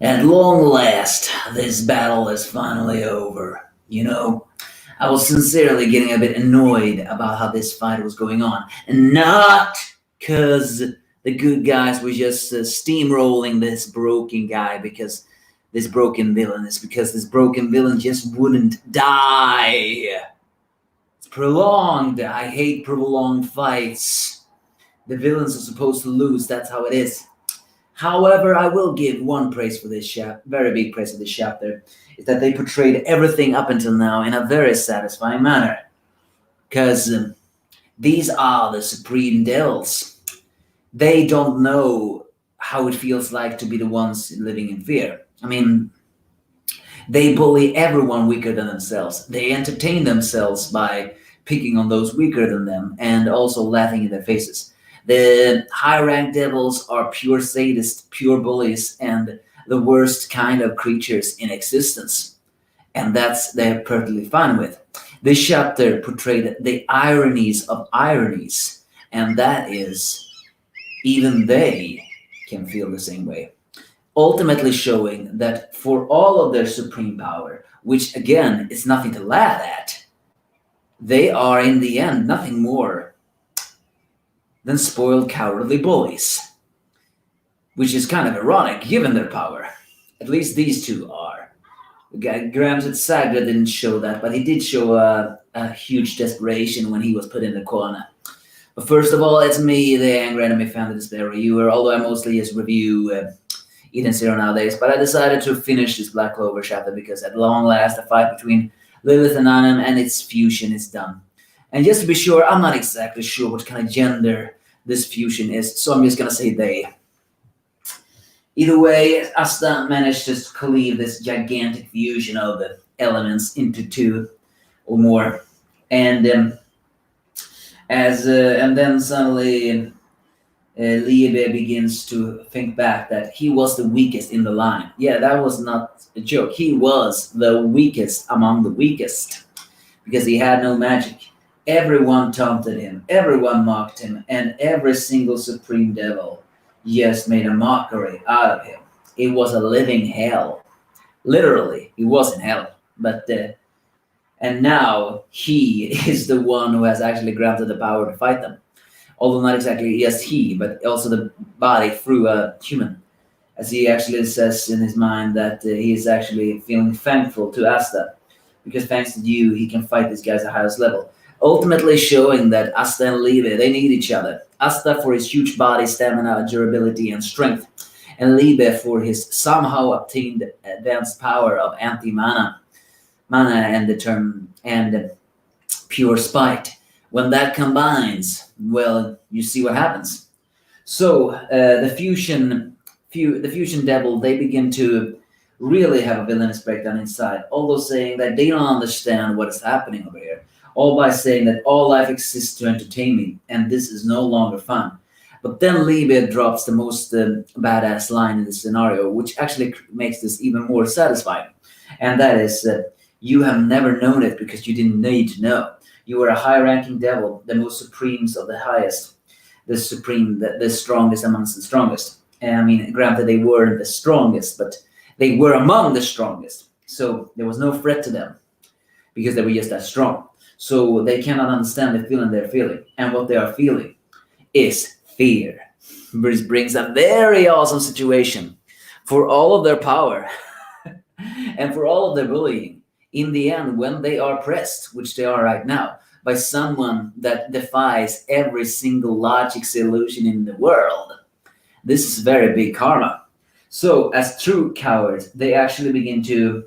At long last, this battle is finally over. I was sincerely getting a bit annoyed about how this fight was going on. And not because the good guys were just steamrolling this broken guy because this broken villain is because this broken villain just wouldn't die. It's prolonged. I hate prolonged fights. The villains are supposed to lose. That's how it is. However, I will give one praise for this chapter, very big praise for this chapter, is that they portrayed everything up until now in a very satisfying manner. Because these are the supreme devils. They don't know how it feels like to be the ones living in fear. I mean, they bully everyone weaker than themselves. They entertain themselves by picking on those weaker than them and also laughing in their faces. The high ranked devils are pure sadists, pure bullies, and the worst kind of creatures in existence. And that's they're perfectly fine with. This chapter portrayed the ironies of ironies, and that is even they can feel the same way. Ultimately showing that for all of their supreme power, which again is nothing to laugh at, they are in the end nothing more than spoiled cowardly bullies, which is kind of ironic given their power. At least these two are. Granted, Saga didn't show that, but he did show a huge desperation when he was put in the corner. But first of all, it's me, the Angry Enemy Fan, the Despair Reviewer, although I mostly just review Eden Zero nowadays. But I decided to finish this Black Clover chapter because at long last, the fight between Lilith and Anim and its fusion is done. And just to be sure, I'm not exactly sure what kind of gender this fusion is, so I'm just gonna say they. Either way, Asta managed to cleave this gigantic fusion of the elements into two or more, and then suddenly Liebe begins to think back that he was the weakest in the line. Yeah, that was not a joke. He was the weakest among the weakest because he had no magic. Everyone taunted him, everyone mocked him, and every single supreme devil just made a mockery out of him. It was a living hell. Literally, he was in hell. And now he is the one who has actually granted the power to fight them. Although not exactly just he, but also the body through a human. As he actually says in his mind that he is actually feeling thankful to Asta. Because thanks to you, he can fight these guys at the highest level. Ultimately showing that Asta and Liebe, they need each other. Asta for his huge body, stamina, durability, and strength. And Liebe for his somehow obtained advanced power of anti-mana. Mana and pure spite. When that combines, well, you see what happens. So the fusion devil, they begin to really have a villainous breakdown inside, although saying that they don't understand what is happening over here. All by saying that all life exists to entertain me, and this is no longer fun. But then Liebe drops the most badass line in the scenario, which actually makes this even more satisfying. And that is, you have never known it because you didn't need to know. You were a high-ranking devil, the most supremes of the highest, the strongest amongst the strongest. And I mean, granted, they weren't the strongest, but they were among the strongest. So there was no threat to them because they were just that strong. So they cannot understand the feeling they're feeling. And what they are feeling is fear. Which brings a very awesome situation for all of their power and for all of their bullying. In the end, when they are pressed, which they are right now, by someone that defies every single logic solution in the world, this is very big karma. So as true cowards, they actually begin to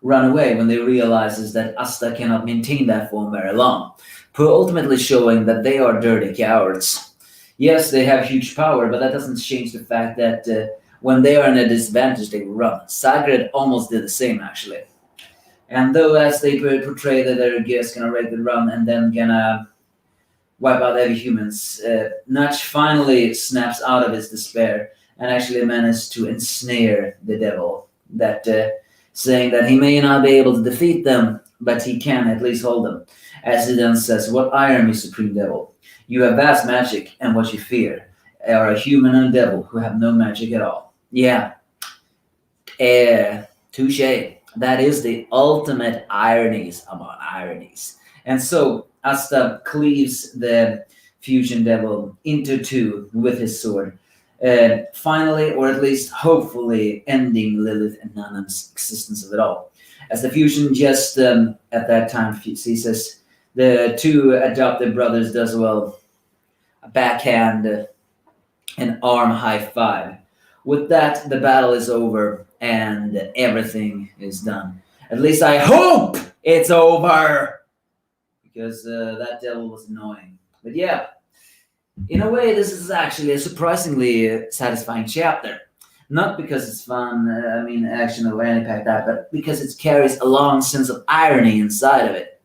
run away when they realizes that Asta cannot maintain that form very long, ultimately showing that they are dirty cowards. Yes, they have huge power, but that doesn't change the fact that when they are in a disadvantage, they run. Sagred almost did the same, actually. And though as they portray that they're just gonna make the run and then gonna wipe out every humans, Notch finally snaps out of his despair and actually manages to ensnare the devil. That saying that he may not be able to defeat them, but he can at least hold them. As he then says, "What iron, me supreme devil? You have vast magic and what you fear. are a human and a devil who have no magic at all. Yeah, touche. That is the ultimate ironies among ironies. And so Asta cleaves the fusion devil into two with his sword, finally, or at least hopefully, ending Lilith and Nanam's existence of it all. As the fusion just at that time ceases, the two adopted brothers does well a backhand an arm high five. With that, the battle is over and everything is done. At least I hope it's over! Because that devil was annoying. But yeah, in a way, this is actually a surprisingly satisfying chapter. Not because it's fun, action or anything like that, but because it carries a long sense of irony inside of it.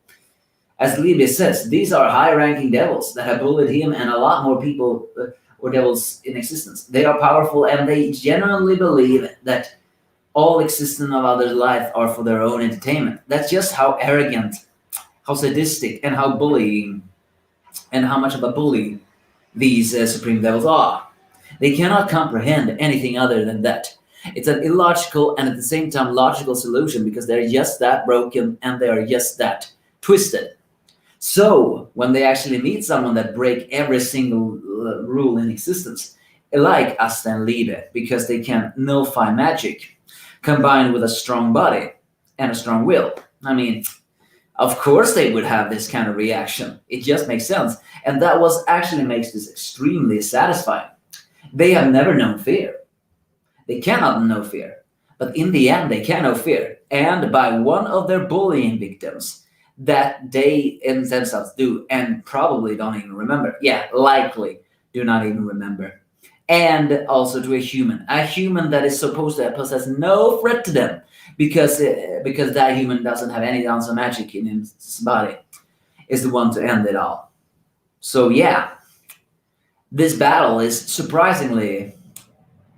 As Libya says, these are high-ranking devils that have bullied him and a lot more people or devils in existence. They are powerful and they genuinely believe that all existence of others' life are for their own entertainment. That's just how arrogant, how sadistic, and how bullying, and how much of a bully these supreme devils are. They cannot comprehend anything other than that. It's an illogical and at the same time logical solution because they're just that broken and they are just that twisted. So when they actually meet someone that break every single rule in existence, like Asta and Liebe, because they can nullify magic, combined with a strong body and a strong will. Of course they would have this kind of reaction. It just makes sense. And that was actually makes this extremely satisfying. They have never known fear. They cannot know fear. But in the end, they can know fear. And by one of their bullying victims, that they in themselves do and probably don't even remember. Yeah, likely do not even remember. And also to a human that is supposed to possess no threat to them because that human doesn't have any ounce of magic in his body, is the one to end it all. So yeah, this battle is surprisingly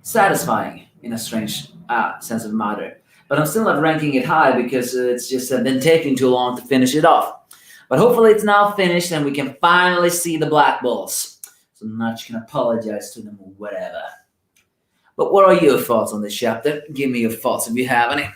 satisfying in a strange sense of matter. But I'm still not ranking it high because it's just been taking too long to finish it off. But hopefully it's now finished and we can finally see the Black Bulls. So I'm not going to apologize to them or whatever. But what are your thoughts on this chapter? Give me your thoughts if you have any.